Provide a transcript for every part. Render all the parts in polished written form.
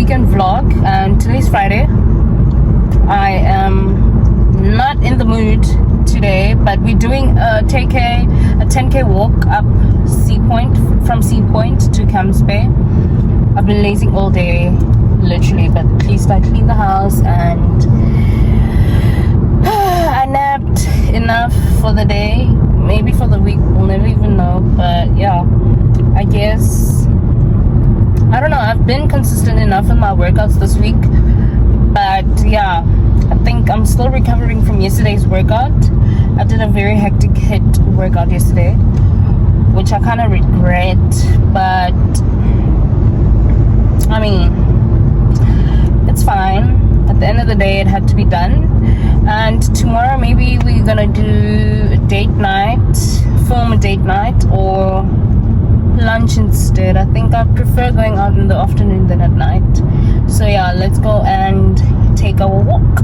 weekend vlog, and today's Friday. I am not in the mood today, but we're doing a 10k walk up Sea Point, from Sea Point to Camps Bay. I've been lazing all day, literally, but at least I cleaned the house and I napped enough for the day. Maybe for the week, we'll never even know. But yeah, I guess, I don't know, I've been consistent enough in my workouts this week. But yeah, I think I'm still recovering from yesterday's workout. I did a very hectic HIIT workout yesterday, which I kind of regret. But I mean, it's fine. At the end of the day, it had to be done. And tomorrow maybe we're gonna do a date night, film a date night, or lunch instead. I think I prefer going out in the afternoon than at night. So yeah, let's go and take our walk.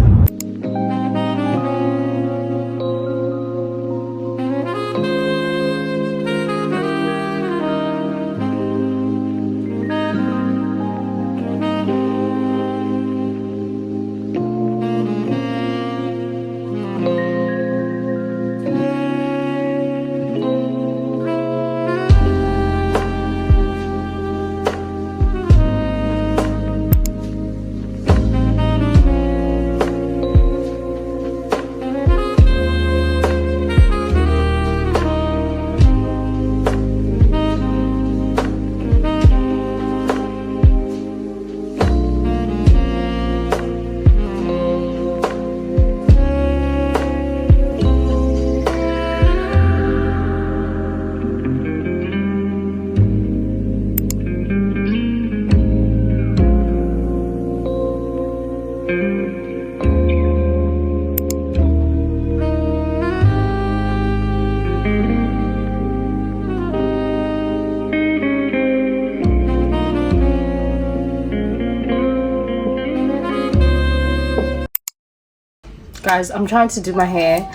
Guys, I'm trying to do my hair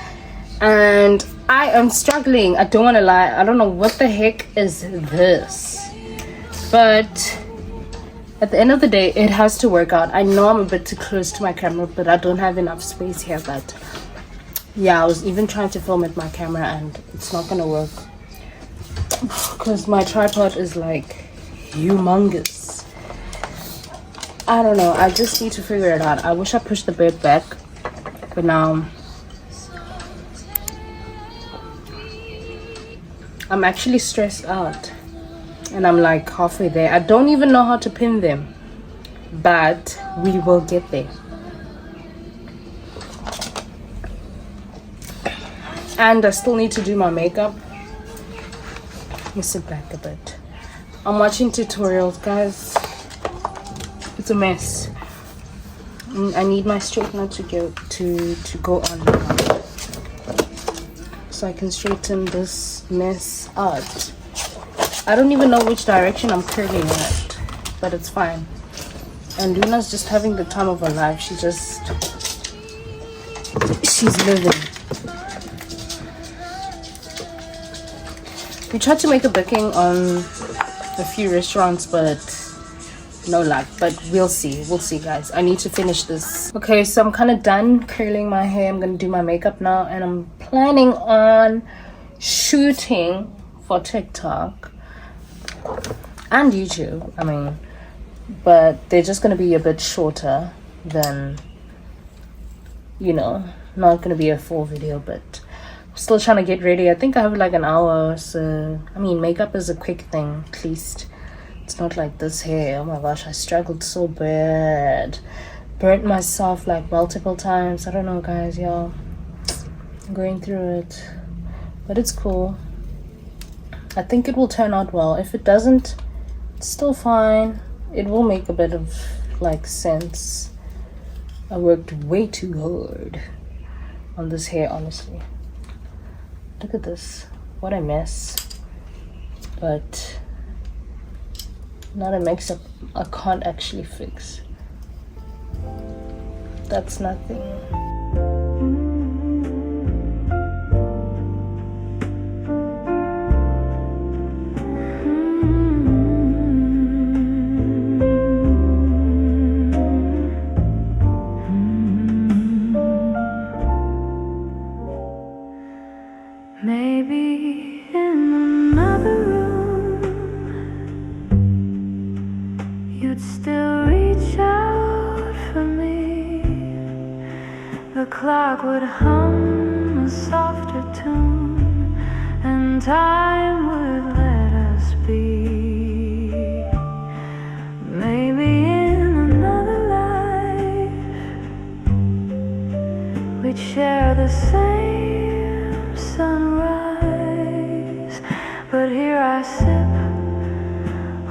and I am struggling. I don't want to lie, I don't know what the heck is this, but at the end of the day it has to work out. I know I'm a bit too close to my camera, but I don't have enough space here. But yeah, I was even trying to film with my camera and it's not gonna work because my tripod is like humongous. I don't know, I just need to figure it out. I wish I pushed the bed back, but now I'm actually stressed out and I'm like halfway there. I don't even know how to pin them, but we will get there. And I still need to do my makeup. Let me sit back a bit. I'm watching tutorials, guys. It's a mess. I need my straightener to go on now, so I can straighten this mess out. I don't even know which direction I'm curling it, but it's fine. And Luna's just having the time of her life. She's living. We tried to make a booking on a few restaurants, but no luck. But we'll see guys. I need to finish this. Okay, so I'm kind of done curling my hair. I'm gonna do my makeup now, and I'm planning on shooting for TikTok and YouTube. I mean, but they're just gonna be a bit shorter than, you know, not gonna be a full video. But I'm still trying to get ready. I think I have like an hour, so I mean, makeup is a quick thing. At least it's not like this hair. Oh my gosh, I struggled so bad. Burnt myself like multiple times. I don't know, guys, y'all. I'm going through it, but it's cool. I think it will turn out well. If it doesn't, it's still fine. It will make a bit of like sense. I worked way too hard on this hair, honestly. Look at this, what a mess. But not a mix-up I can't actually fix. That's nothing. you reach out for me, the clock would hum a softer tune, and time would let us be. Maybe in another life we'd share the same sunrise, but here I sip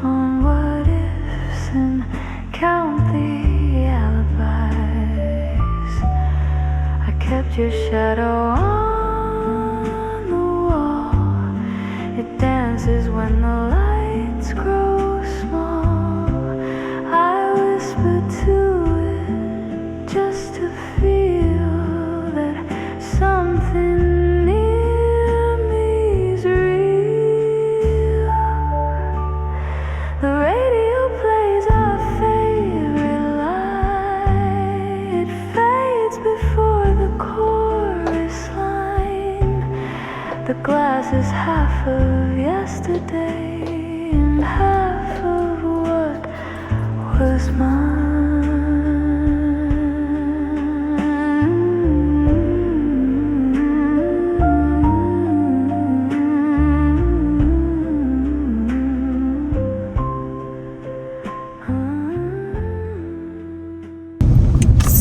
on what ifs and count the alibis. I kept your shadow on the wall. It dances when the lights grow small. I whisper to it just to feel that something near me's real. The radio plays our favorite line. It fades before the chorus line. The glass is half of yesterday and half of what was mine.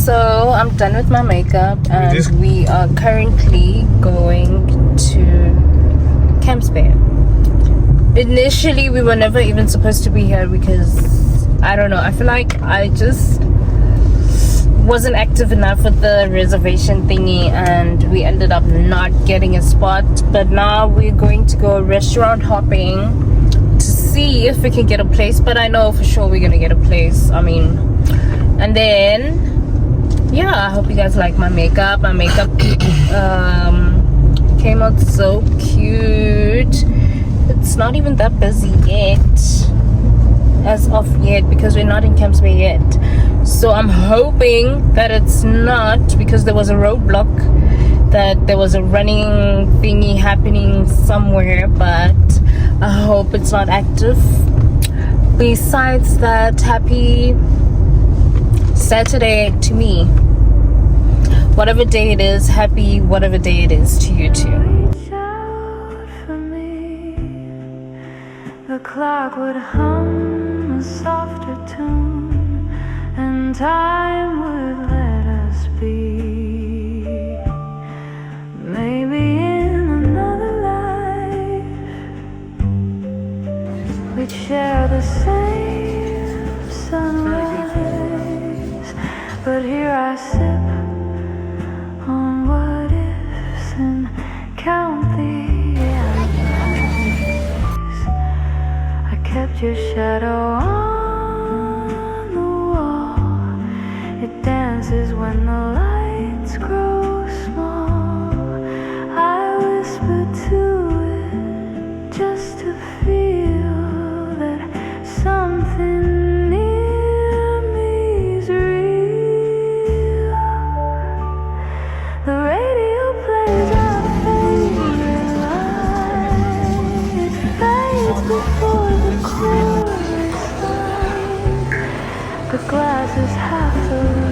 So I'm done with my makeup and we are currently going to Camps Bay. Initially we were never even supposed to be here because I don't know, I feel like I just wasn't active enough with the reservation thingy and we ended up not getting a spot. But now we're going to go restaurant hopping to see if we can get a place, but I know for sure we're gonna get a place. I mean, and then yeah, I hope you guys like my makeup. My makeup came out so cute. It's not even that busy yet, as of yet, because we're not in Camps Bay yet. So I'm hoping that it's not, because there was a roadblock, that there was a running thingy happening somewhere, but I hope it's not active. Besides that, happy Saturday to me. Whatever day it is, happy whatever day it is to you too. Reach out for me, the clock would hum a softer tune, and time would let us be. Maybe in another life we'd share the same sunrise, but here I sip on what ifs and count the alibis. I kept your shadow on the wall. It dances when the lights grow small. I whisper to it just to feel that something near me's real. The radio plays our favorite line. It fades before the chorus line. The glass is half full.